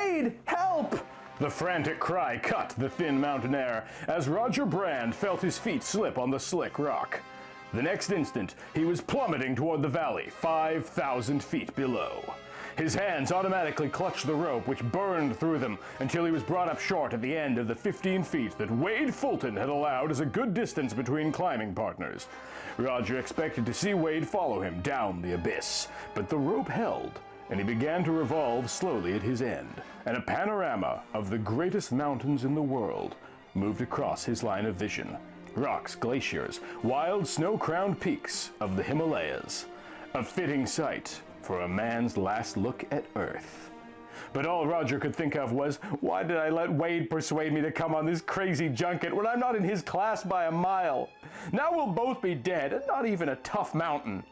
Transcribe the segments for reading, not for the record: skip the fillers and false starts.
Wade, help! The frantic cry cut the thin mountain air as Roger Brand felt his feet slip on the slick rock. The next instant, he was plummeting toward the valley, 5,000 feet below. His hands automatically clutched the rope, which burned through them until he was brought up short at the end of the 15 feet that Wade Fulton had allowed as a good distance between climbing partners. Roger expected to see Wade follow him down the abyss, but the rope held, and he began to revolve slowly at his end, and a panorama of the greatest mountains in the world moved across his line of vision. Rocks, glaciers, wild snow-crowned peaks of the Himalayas. A fitting sight for a man's last look at Earth. But all Roger could think of was, why did I let Wade persuade me to come on this crazy junket when I'm not in his class by a mile? Now we'll both be dead, and not even a tough mountain.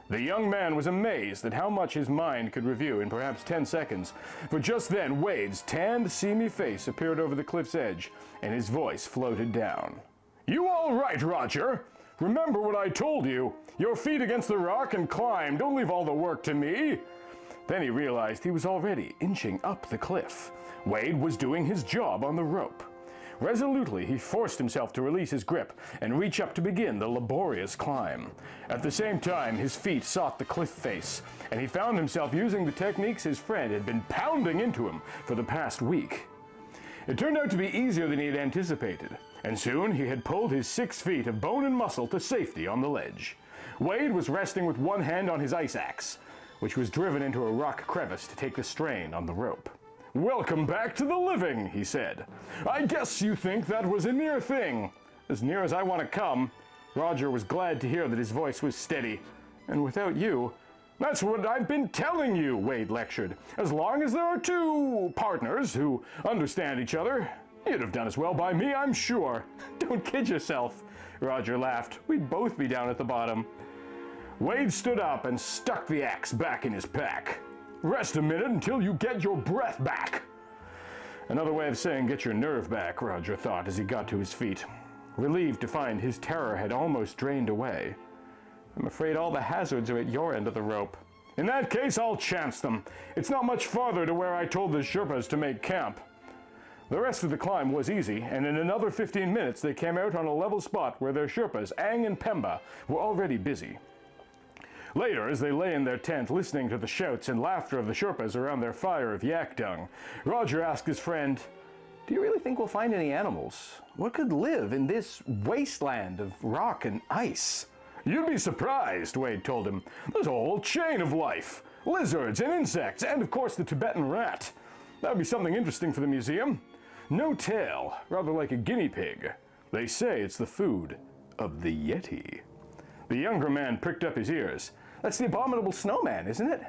The young man was amazed at how much his mind could review in perhaps 10 seconds, for just then Wade's tanned, seamy face appeared over the cliff's edge, and his voice floated down. "You all right, Roger? Remember what I told you? Your feet against the rock and climb. Don't leave all the work to me." Then he realized he was already inching up the cliff. Wade was doing his job on the rope. Resolutely, he forced himself to release his grip and reach up to begin the laborious climb. At the same time, his feet sought the cliff face, and he found himself using the techniques his friend had been pounding into him for the past week. It turned out to be easier than he had anticipated, and soon he had pulled his 6 feet of bone and muscle to safety on the ledge. Wade was resting with one hand on his ice axe, which was driven into a rock crevice to take the strain on the rope. "Welcome back to the living," he said. "I guess you think that was a near thing. As near as I want to come." Roger was glad to hear that his voice was steady. "And without you—" "That's what I've been telling you," Wade lectured. "As long as there are two partners who understand each other, you'd have done as well by me, I'm sure." "Don't kid yourself," Roger laughed. "We'd both be down at the bottom." Wade stood up and stuck the axe back in his pack. "Rest a minute until you get your breath back." Another way of saying get your nerve back, Roger thought as he got to his feet, relieved to find his terror had almost drained away. "I'm afraid all the hazards are at your end of the rope." "In that case, I'll chance them. It's not much farther to where I told the Sherpas to make camp." The rest of the climb was easy, and in another 15 minutes they came out on a level spot where their Sherpas, Ang and Pemba, were already busy. Later, as they lay in their tent listening to the shouts and laughter of the Sherpas around their fire of yak dung, Roger asked his friend, "Do you really think we'll find any animals? What could live in this wasteland of rock and ice?" "You'd be surprised," Wade told him. "There's a whole chain of life. Lizards and insects, and of course the Tibetan rat. That would be something interesting for the museum. No tail, rather like a guinea pig. They say it's the food of the Yeti." The younger man pricked up his ears. "That's the abominable snowman, isn't it?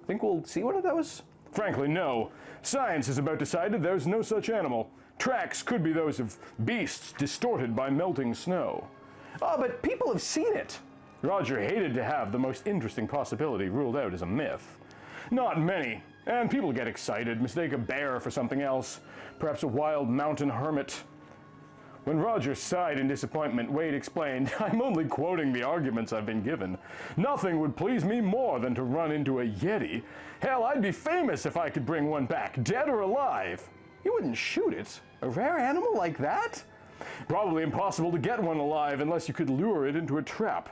Think we'll see one of those?" "Frankly, no. Science has about decided there's no such animal. Tracks could be those of beasts distorted by melting snow." "Oh, but people have seen it." Roger hated to have the most interesting possibility ruled out as a myth. "Not many, and people get excited, mistake a bear for something else, perhaps a wild mountain hermit." When Roger sighed in disappointment, Wade explained, "I'm only quoting the arguments I've been given. Nothing would please me more than to run into a Yeti. Hell, I'd be famous if I could bring one back, dead or alive." "You wouldn't shoot it? A rare animal like that?" "Probably impossible to get one alive unless you could lure it into a trap.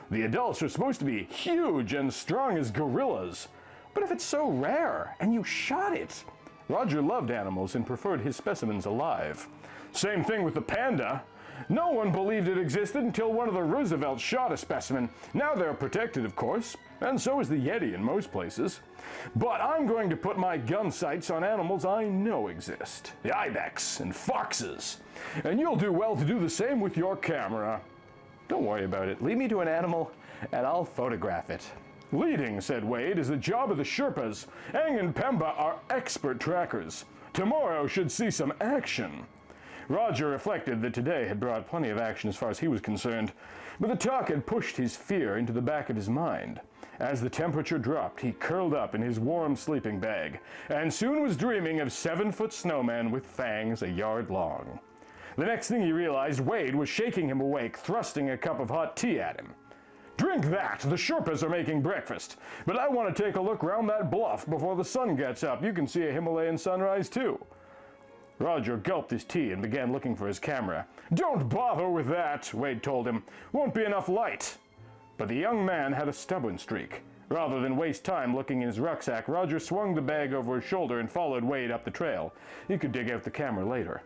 The adults are supposed to be huge and strong as gorillas." "But if it's so rare, and you shot it?" Roger loved animals and preferred his specimens alive. "Same thing with the panda. No one believed it existed until one of the Roosevelts shot a specimen. Now they're protected, of course, and so is the Yeti in most places. But I'm going to put my gun sights on animals I know exist. The ibex and foxes. And you'll do well to do the same with your camera." "Don't worry about it. Lead me to an animal, and I'll photograph it." "Leading," said Wade, "is the job of the Sherpas. Ang and Pemba are expert trackers. Tomorrow should see some action." Roger reflected that today had brought plenty of action as far as he was concerned, but the talk had pushed his fear into the back of his mind. As the temperature dropped, he curled up in his warm sleeping bag, and soon was dreaming of 7-foot snowman with fangs a yard long. The next thing he realized, Wade was shaking him awake, thrusting a cup of hot tea at him. Drink that! The Sherpas are making breakfast. But I want to take a look round that bluff before the sun gets up. You can see a Himalayan sunrise too." Roger gulped his tea and began looking for his camera. "Don't bother with that," Wade told him. "Won't be enough light." But the young man had a stubborn streak. Rather than waste time looking in his rucksack, Roger swung the bag over his shoulder and followed Wade up the trail. He could dig out the camera later.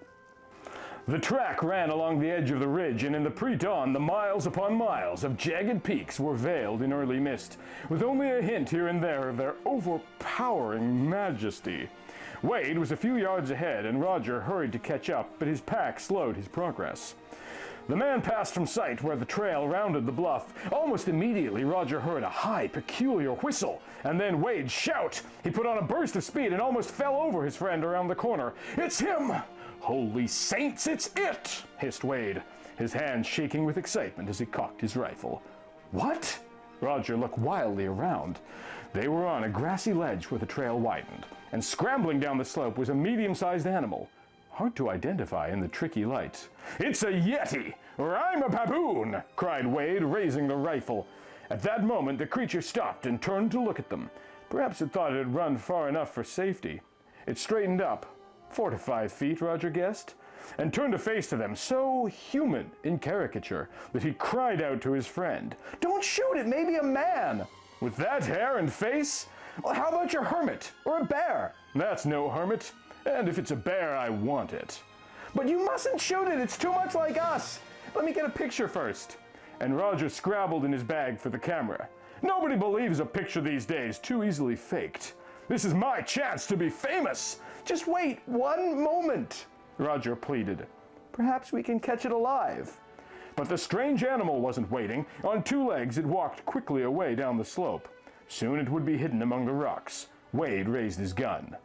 The track ran along the edge of the ridge, and in the pre-dawn, the miles upon miles of jagged peaks were veiled in early mist, with only a hint here and there of their overpowering majesty. Wade was a few yards ahead, and Roger hurried to catch up, but his pack slowed his progress. The man passed from sight where the trail rounded the bluff. Almost immediately, Roger heard a high, peculiar whistle, and then Wade shout. He put on a burst of speed and almost fell over his friend around the corner. "It's him! Holy saints, it's it!" hissed Wade, his hands shaking with excitement as he cocked his rifle. "What?" Roger looked wildly around. They were on a grassy ledge where the trail widened, and scrambling down the slope was a medium-sized animal, hard to identify in the tricky light. "It's a yeti, or I'm a baboon!" cried Wade, raising the rifle. At that moment, the creature stopped and turned to look at them. Perhaps it thought it had run far enough for safety. It straightened up, 4 to 5 feet, Roger guessed, and turned a face to them so human in caricature that he cried out to his friend, "Don't shoot, it may be a man!" "With that hair and face? Well, how about your hermit, or a bear?" "That's no hermit, and if it's a bear, I want it." "But you mustn't shoot it, it's too much like us. Let me get a picture first." And Roger scrabbled in his bag for the camera. Nobody believes a picture these days, too easily faked. "This is my chance to be famous. Just wait 1 moment," Roger pleaded. "Perhaps we can catch it alive." But the strange animal wasn't waiting. On 2 legs, it walked quickly away down the slope. Soon it would be hidden among the rocks. Wade raised his gun.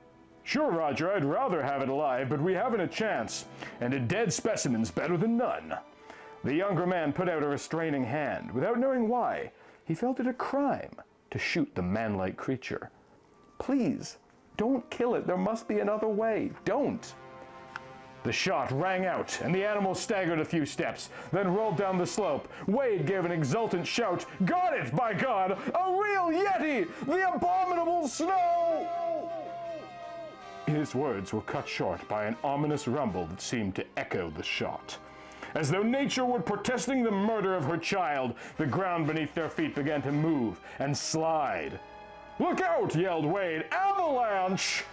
"Sure, Roger, I'd rather have it alive, but we haven't a chance, and a dead specimen's better than none." The younger man put out a restraining hand. Without knowing why, he felt it a crime to shoot the man-like creature. "Please, don't kill it. There must be another way. Don't." The shot rang out, and the animal staggered a few steps, then rolled down the slope. Wade gave an exultant shout. "Got it, by God! A real yeti! The Abominable Snow!" His words were cut short by an ominous rumble that seemed to echo the shot. As though nature were protesting the murder of her child, the ground beneath their feet began to move and slide. "Look out!" yelled Wade. "Avalanche!"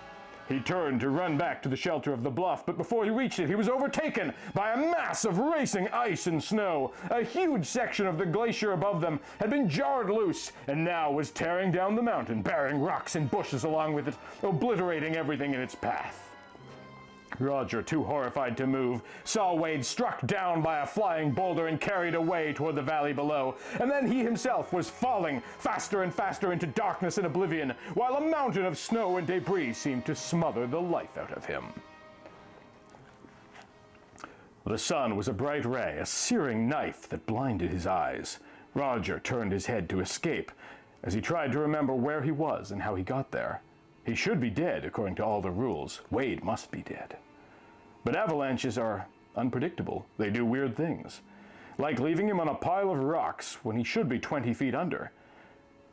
He turned to run back to the shelter of the bluff, but before he reached it, he was overtaken by a mass of racing ice and snow. A huge section of the glacier above them had been jarred loose, and now was tearing down the mountain, bearing rocks and bushes along with it, obliterating everything in its path. Roger, too horrified to move, saw Wade struck down by a flying boulder and carried away toward the valley below, and then he himself was falling faster and faster into darkness and oblivion, while a mountain of snow and debris seemed to smother the life out of him. The sun was a bright ray, a searing knife that blinded his eyes. Roger turned his head to escape, as he tried to remember where he was and how he got there. He should be dead, according to all the rules. Wade must be dead. But avalanches are unpredictable. They do weird things. Like leaving him on a pile of rocks when he should be 20 feet under.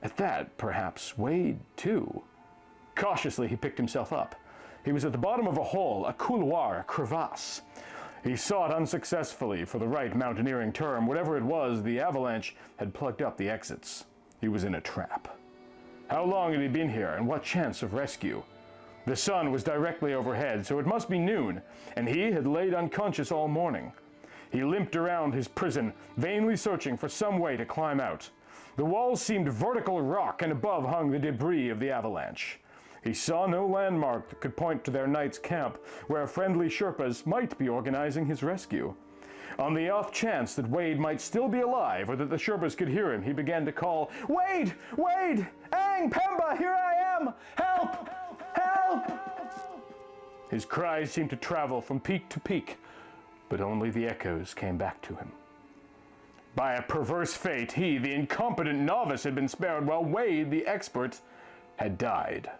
At that, perhaps, Wade, too. Cautiously, he picked himself up. He was at the bottom of a hole, a couloir, a crevasse. He sought unsuccessfully for the right mountaineering term. Whatever it was, the avalanche had plugged up the exits. He was in a trap. How long had he been here, and what chance of rescue? The sun was directly overhead, so it must be noon, and he had laid unconscious all morning. He limped around his prison, vainly searching for some way to climb out. The walls seemed vertical rock, and above hung the debris of the avalanche. He saw no landmark that could point to their night's camp, where friendly Sherpas might be organizing his rescue. On the off chance that Wade might still be alive, or that the Sherpas could hear him, he began to call, "Wade! Wade! Ang! Pemba! Here I am! Help! Help!" His cries seemed to travel from peak to peak, but only the echoes came back to him. By a perverse fate, he, the incompetent novice, had been spared, while Wade, the expert, had died.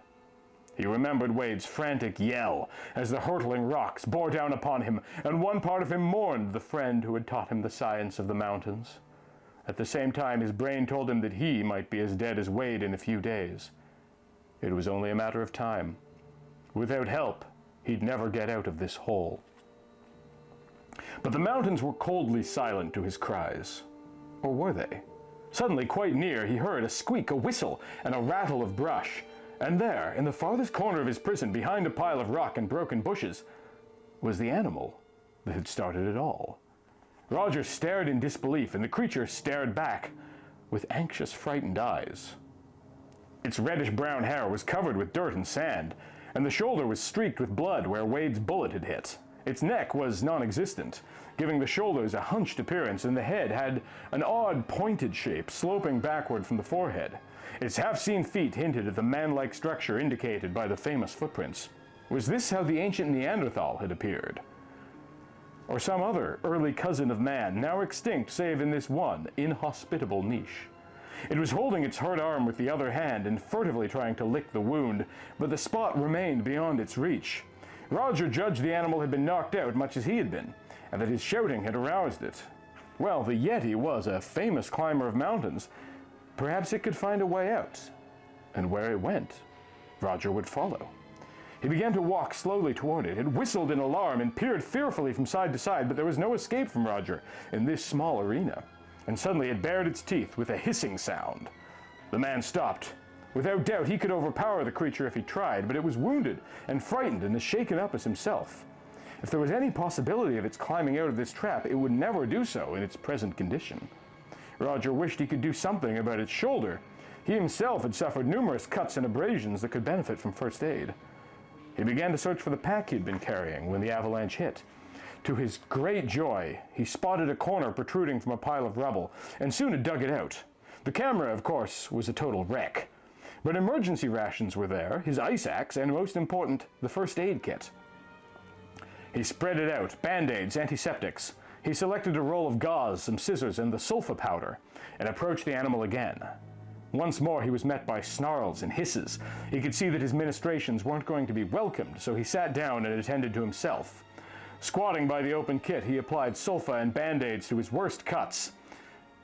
He remembered Wade's frantic yell as the hurtling rocks bore down upon him, and one part of him mourned the friend who had taught him the science of the mountains. At the same time, his brain told him that he might be as dead as Wade in a few days. It was only a matter of time. Without help, he'd never get out of this hole. But the mountains were coldly silent to his cries. Or were they? Suddenly, quite near, he heard a squeak, a whistle, and a rattle of brush. And there, in the farthest corner of his prison, behind a pile of rock and broken bushes, was the animal that had started it all. Roger stared in disbelief, and the creature stared back with anxious, frightened eyes. Its reddish-brown hair was covered with dirt and sand, and the shoulder was streaked with blood where Wade's bullet had hit. Its neck was non-existent, giving the shoulders a hunched appearance, and the head had an odd pointed shape sloping backward from the forehead. Its half-seen feet hinted at the man-like structure indicated by the famous footprints. Was this how the ancient Neanderthal had appeared? Or some other early cousin of man, now extinct save in this one inhospitable niche? It was holding its hurt arm with the other hand and furtively trying to lick the wound, but the spot remained beyond its reach. Roger judged the animal had been knocked out much as he had been, and that his shouting had aroused it. Well, the Yeti was a famous climber of mountains. Perhaps it could find a way out. And where it went, Roger would follow. He began to walk slowly toward it. It whistled in alarm and peered fearfully from side to side, but there was no escape from Roger in this small arena. And suddenly it bared its teeth with a hissing sound. The man stopped. Without doubt, he could overpower the creature if he tried, but it was wounded and frightened and as shaken up as himself. If there was any possibility of its climbing out of this trap, it would never do so in its present condition. Roger wished he could do something about its shoulder. He himself had suffered numerous cuts and abrasions that could benefit from first aid. He began to search for the pack he'd been carrying when the avalanche hit. To his great joy, he spotted a corner protruding from a pile of rubble, and soon had dug it out. The camera, of course, was a total wreck. But emergency rations were there, his ice axe, and most important, the first aid kit. He spread it out, band-aids, antiseptics. He selected a roll of gauze, some scissors, and the sulfa powder, and approached the animal again. Once more he was met by snarls and hisses. He could see that his ministrations weren't going to be welcomed, so he sat down and attended to himself. Squatting by the open kit, he applied sulfa and band-aids to his worst cuts.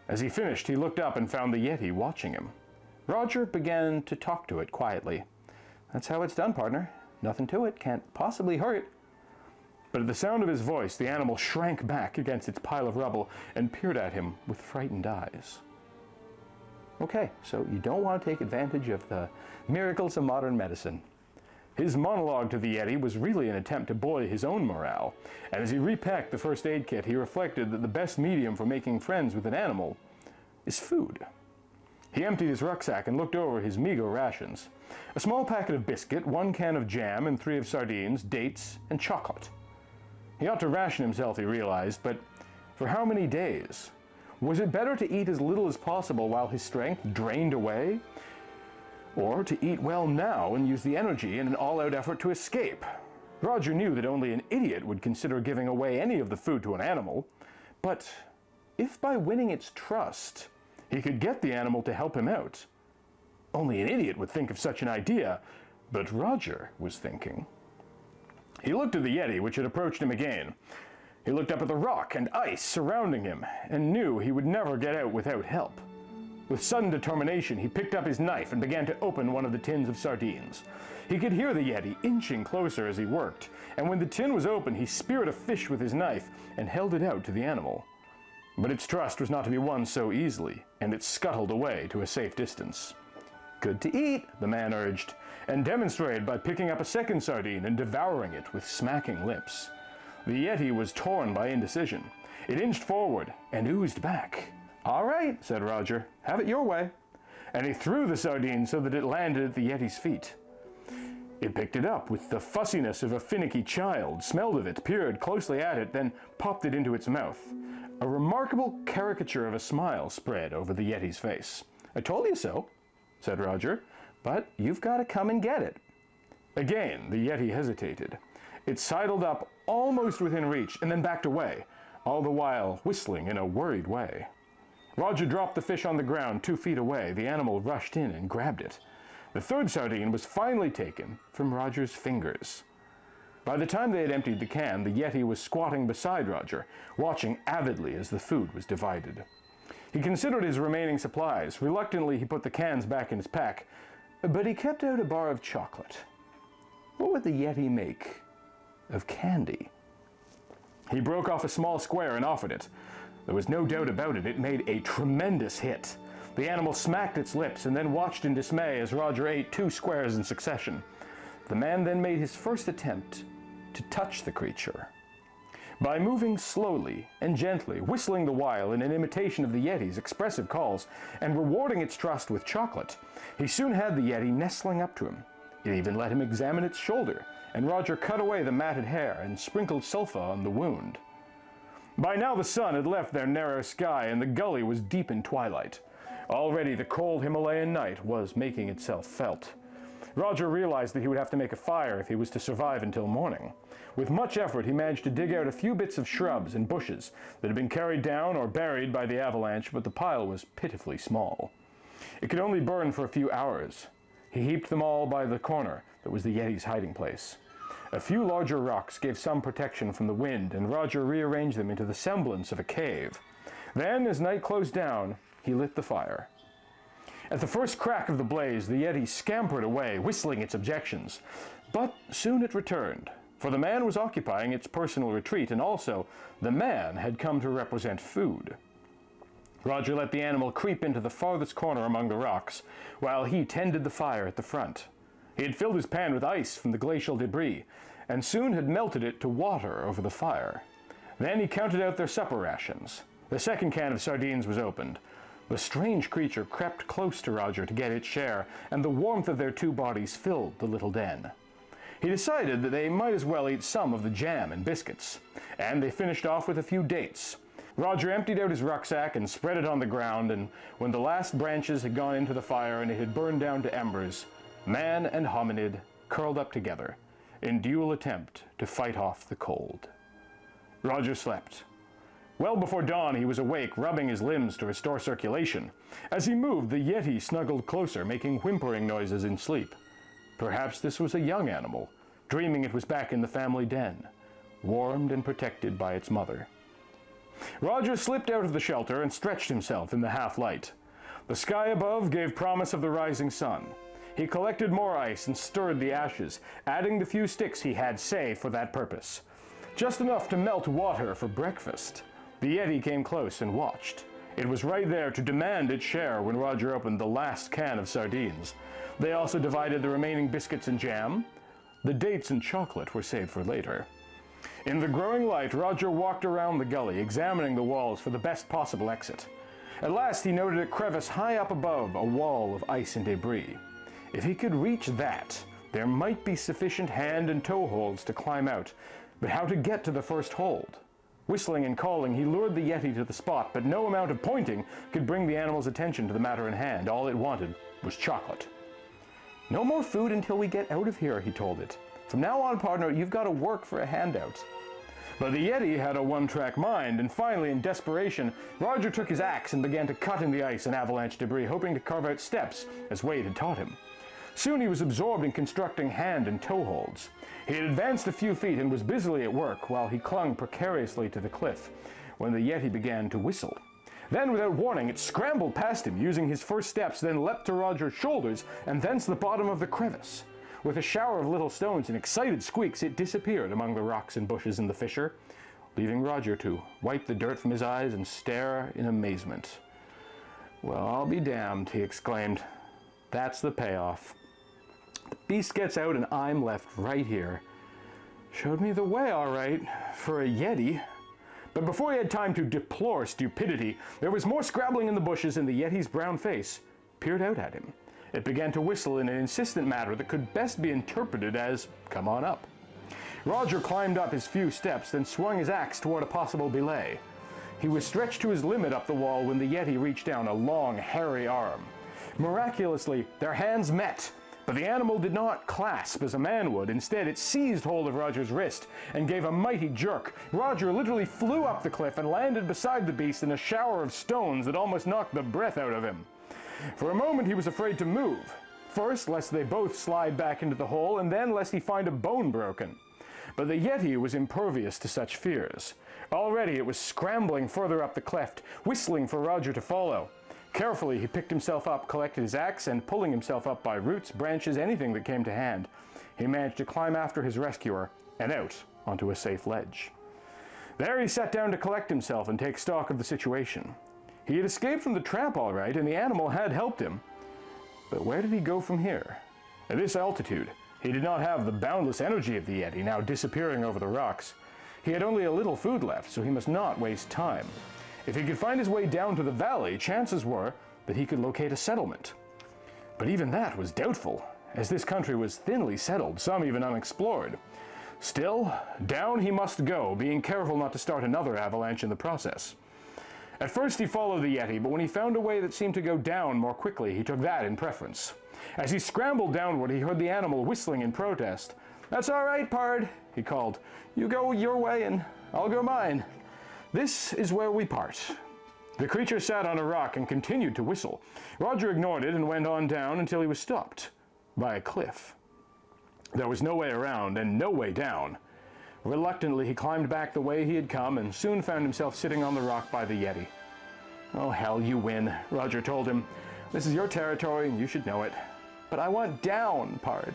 As he finished, he looked up and found the Yeti watching him. Roger began to talk to it quietly. "That's how it's done, partner. Nothing to it. Can't possibly hurt." But at the sound of his voice, the animal shrank back against its pile of rubble and peered at him with frightened eyes. Okay, so you don't want to take advantage of the miracles of modern medicine. His monologue to the Yeti was really an attempt to buoy his own morale, and as he repacked the first aid kit, he reflected that the best medium for making friends with an animal is food. He emptied his rucksack and looked over his meager rations. A small packet of biscuit, 1 can of jam, and 3 of sardines, dates, and chocolate. He ought to ration himself, he realized, but for how many days? Was it better to eat as little as possible while his strength drained away? Or to eat well now and use the energy in an all-out effort to escape? Roger knew that only an idiot would consider giving away any of the food to an animal, but if by winning its trust he could get the animal to help him out, only an idiot would think of such an idea, but Roger was thinking. He looked at the Yeti, which had approached him again. He looked up at the rock and ice surrounding him, and knew he would never get out without help. With sudden determination, he picked up his knife and began to open one of the tins of sardines. He could hear the Yeti inching closer as he worked, and when the tin was open, he speared a fish with his knife and held it out to the animal. But its trust was not to be won so easily, and it scuttled away to a safe distance. "Good to eat," the man urged, and demonstrated by picking up a second sardine and devouring it with smacking lips. The Yeti was torn by indecision. It inched forward and oozed back. "All right," said Roger, "have it your way." And he threw the sardine so that it landed at the Yeti's feet. It picked it up with the fussiness of a finicky child, smelled of it, peered closely at it, then popped it into its mouth. A remarkable caricature of a smile spread over the Yeti's face. "I told you so," said Roger, "but you've got to come and get it." Again, the Yeti hesitated. It sidled up almost within reach and then backed away, all the while whistling in a worried way. Roger dropped the fish on the ground 2 feet away. The animal rushed in and grabbed it. The third sardine was finally taken from Roger's fingers. By the time they had emptied the can, the Yeti was squatting beside Roger, watching avidly as the food was divided. He considered his remaining supplies. Reluctantly, he put the cans back in his pack, but he kept out a bar of chocolate. What would the Yeti make of candy? He broke off a small square and offered it. There was no doubt about it, it made a tremendous hit. The animal smacked its lips and then watched in dismay as Roger ate 2 squares in succession. The man then made his first attempt to touch the creature. By moving slowly and gently, whistling the while in an imitation of the Yeti's expressive calls, and rewarding its trust with chocolate, he soon had the Yeti nestling up to him. It even let him examine its shoulder, and Roger cut away the matted hair and sprinkled sulphur on the wound. By now the sun had left their narrow sky and the gully was deep in twilight. Already the cold Himalayan night was making itself felt. Roger realized that he would have to make a fire if he was to survive until morning. With much effort he managed to dig out a few bits of shrubs and bushes that had been carried down or buried by the avalanche, but the pile was pitifully small. It could only burn for a few hours. He heaped them all by the corner that was the Yeti's hiding place. A few larger rocks gave some protection from the wind, and Roger rearranged them into the semblance of a cave. Then, as night closed down, he lit the fire. At the first crack of the blaze, the Yeti scampered away, whistling its objections. But soon it returned, for the man was occupying its personal retreat, and also the man had come to represent food. Roger let the animal creep into the farthest corner among the rocks, while he tended the fire at the front. He had filled his pan with ice from the glacial debris, and soon had melted it to water over the fire. Then he counted out their supper rations. The second can of sardines was opened. The strange creature crept close to Roger to get its share, and the warmth of their 2 bodies filled the little den. He decided that they might as well eat some of the jam and biscuits, and they finished off with a few dates. Roger emptied out his rucksack and spread it on the ground, and when the last branches had gone into the fire and it had burned down to embers, man and hominid curled up together in dual attempt to fight off the cold. Roger slept. Well before dawn he was awake, rubbing his limbs to restore circulation. As he moved, the Yeti snuggled closer, making whimpering noises in sleep. Perhaps this was a young animal, dreaming it was back in the family den, warmed and protected by its mother. Roger slipped out of the shelter and stretched himself in the half-light. The sky above gave promise of the rising sun. He collected more ice and stirred the ashes, adding the few sticks he had saved for that purpose. Just enough to melt water for breakfast. The Yeti came close and watched. It was right there to demand its share when Roger opened the last can of sardines. They also divided the remaining biscuits and jam. The dates and chocolate were saved for later. In the growing light, Roger walked around the gully, examining the walls for the best possible exit. At last he noted a crevice high up above a wall of ice and debris. If he could reach that, there might be sufficient hand and toe holds to climb out, but how to get to the first hold? Whistling and calling, he lured the Yeti to the spot, but no amount of pointing could bring the animal's attention to the matter in hand. All it wanted was chocolate. "No more food until we get out of here," he told it. "From now on, partner, you've got to work for a handout." But the Yeti had a one-track mind, and finally, in desperation, Roger took his axe and began to cut in the ice and avalanche debris, hoping to carve out steps, as Wade had taught him. Soon he was absorbed in constructing hand and toe holds. He had advanced a few feet and was busily at work while he clung precariously to the cliff, when the Yeti began to whistle. Then, without warning, it scrambled past him, using his first steps, then leapt to Roger's shoulders, and thence the bottom of the crevice. With a shower of little stones and excited squeaks, it disappeared among the rocks and bushes in the fissure, leaving Roger to wipe the dirt from his eyes and stare in amazement. "Well, I'll be damned," he exclaimed. "That's the payoff. The beast gets out and I'm left right here. Showed me the way, all right, for a Yeti." But before he had time to deplore stupidity, there was more scrabbling in the bushes, and the Yeti's brown face peered out at him. It began to whistle in an insistent manner that could best be interpreted as, "Come on up." Roger climbed up his few steps, then swung his axe toward a possible belay. He was stretched to his limit up the wall when the Yeti reached down a long, hairy arm. Miraculously, their hands met, but the animal did not clasp as a man would. Instead, it seized hold of Roger's wrist and gave a mighty jerk. Roger literally flew up the cliff and landed beside the beast in a shower of stones that almost knocked the breath out of him. For a moment he was afraid to move. First, lest they both slide back into the hole, and then lest he find a bone broken. But the Yeti was impervious to such fears. Already it was scrambling further up the cleft, whistling for Roger to follow. Carefully he picked himself up, collected his axe, and pulling himself up by roots, branches, anything that came to hand, he managed to climb after his rescuer and out onto a safe ledge. There he sat down to collect himself and take stock of the situation. He had escaped from the trap all right, and the animal had helped him. But where did he go from here? At this altitude, he did not have the boundless energy of the Yeti, now disappearing over the rocks. He had only a little food left, so he must not waste time. If he could find his way down to the valley, chances were that he could locate a settlement. But even that was doubtful, as this country was thinly settled, some even unexplored. Still, down he must go, being careful not to start another avalanche in the process. At first he followed the Yeti, but when he found a way that seemed to go down more quickly, he took that in preference. As he scrambled downward, he heard the animal whistling in protest. "That's all right, pard," he called. "You go your way and I'll go mine. This is where we part." The creature sat on a rock and continued to whistle. Roger ignored it and went on down until he was stopped by a cliff. There was no way around and no way down. Reluctantly, he climbed back the way he had come and soon found himself sitting on the rock by the Yeti. "Oh, hell, you win," Roger told him. "This is your territory and you should know it. But I want down, pard."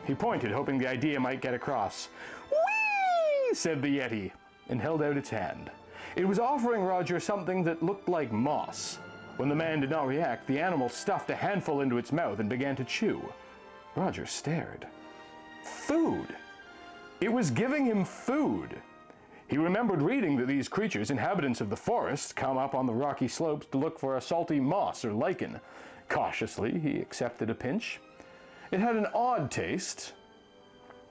He pointed, hoping the idea might get across. "Whee!" said the Yeti, and held out its hand. It was offering Roger something that looked like moss. When the man did not react, the animal stuffed a handful into its mouth and began to chew. Roger stared. Food! It was giving him food. He remembered reading that these creatures, inhabitants of the forest, come up on the rocky slopes to look for a salty moss or lichen. Cautiously, he accepted a pinch. It had an odd taste.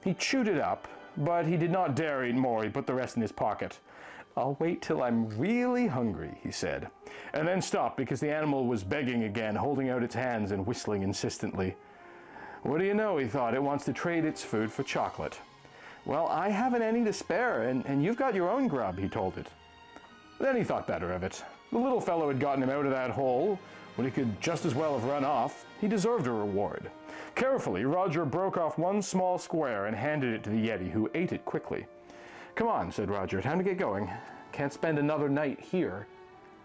He chewed it up, but he did not dare eat more. He put the rest in his pocket. "I'll wait till I'm really hungry," he said, and then stopped because the animal was begging again, holding out its hands and whistling insistently. "What do you know," he thought, "it wants to trade its food for chocolate." "Well, I haven't any to spare, and you've got your own grub," he told it. Then he thought better of it. The little fellow had gotten him out of that hole when he could just as well have run off. He deserved a reward. Carefully, Roger broke off one small square and handed it to the Yeti, who ate it quickly. "Come on," said Roger, "time to get going. Can't spend another night here."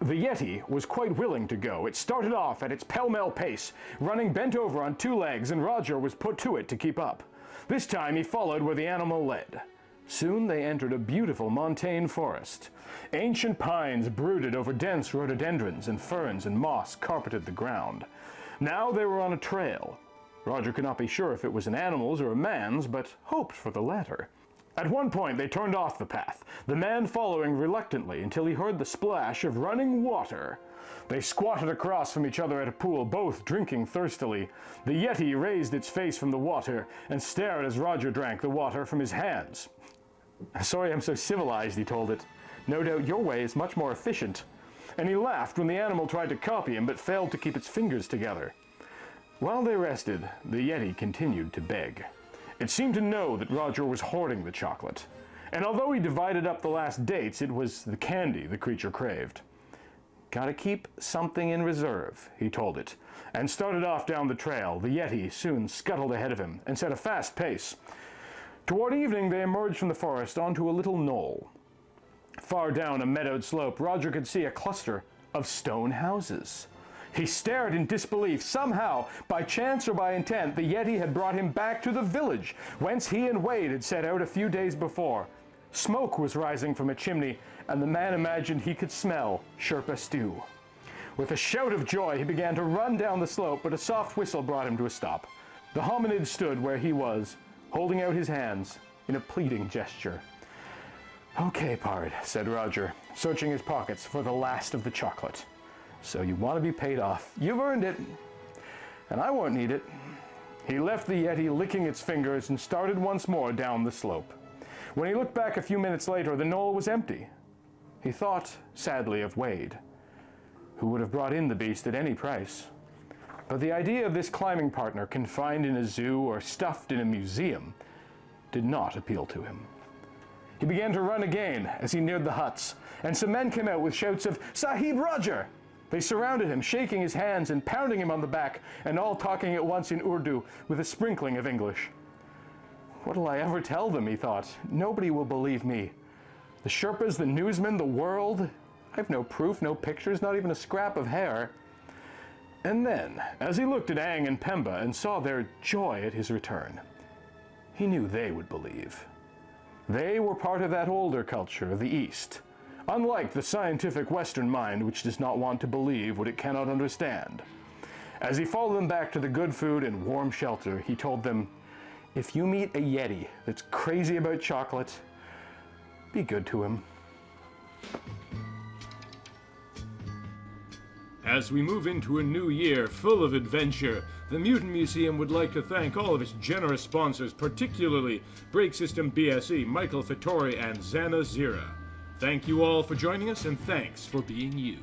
The Yeti was quite willing to go. It started off at its pell-mell pace, running bent over on two legs, and Roger was put to it to keep up. This time he followed where the animal led. Soon they entered a beautiful montane forest. Ancient pines brooded over dense rhododendrons, and ferns and moss carpeted the ground. Now they were on a trail. Roger could not be sure if it was an animal's or a man's, but hoped for the latter. At one point they turned off the path, the man following reluctantly until he heard the splash of running water. They squatted across from each other at a pool, both drinking thirstily. The Yeti raised its face from the water and stared as Roger drank the water from his hands. "Sorry I'm so civilized," he told it. "No doubt your way is much more efficient." And he laughed when the animal tried to copy him but failed to keep its fingers together. While they rested, the Yeti continued to beg. It seemed to know that Roger was hoarding the chocolate. And although he divided up the last dates, it was the candy the creature craved. "Gotta keep something in reserve," he told it, and started off down the trail. The Yeti soon scuttled ahead of him and set a fast pace. Toward evening they emerged from the forest onto a little knoll. Far down a meadowed slope, Roger could see a cluster of stone houses. He stared in disbelief. Somehow, by chance or by intent, the Yeti had brought him back to the village, whence he and Wade had set out a few days before. Smoke was rising from a chimney, and the man imagined he could smell Sherpa stew. With a shout of joy, he began to run down the slope, but a soft whistle brought him to a stop. The hominid stood where he was, holding out his hands in a pleading gesture. "Okay, pard," said Roger, searching his pockets for the last of the chocolate. "So you want to be paid off. You've earned it, and I won't need it." He left the Yeti licking its fingers and started once more down the slope. When he looked back a few minutes later, the knoll was empty. He thought sadly of Wade, who would have brought in the beast at any price. But the idea of this climbing partner confined in a zoo or stuffed in a museum did not appeal to him. He began to run again as he neared the huts, and some men came out with shouts of "Sahib Roger!" They surrounded him, shaking his hands and pounding him on the back, and all talking at once in Urdu with a sprinkling of English. What'll I ever tell them, he thought. Nobody will believe me. The Sherpas, the newsmen, the world. I've no proof, no pictures, not even a scrap of hair. And then, as he looked at Aang and Pemba and saw their joy at his return, he knew they would believe. They were part of that older culture of the East, unlike the scientific Western mind which does not want to believe what it cannot understand. As he followed them back to the good food and warm shelter, he told them, if you meet a Yeti that's crazy about chocolate, be good to him. As we move into a new year full of adventure, the Mutant Museum would like to thank all of its generous sponsors, particularly Break System BSE, Michael Fattori, and Zana Zira. Thank you all for joining us, and thanks for being you.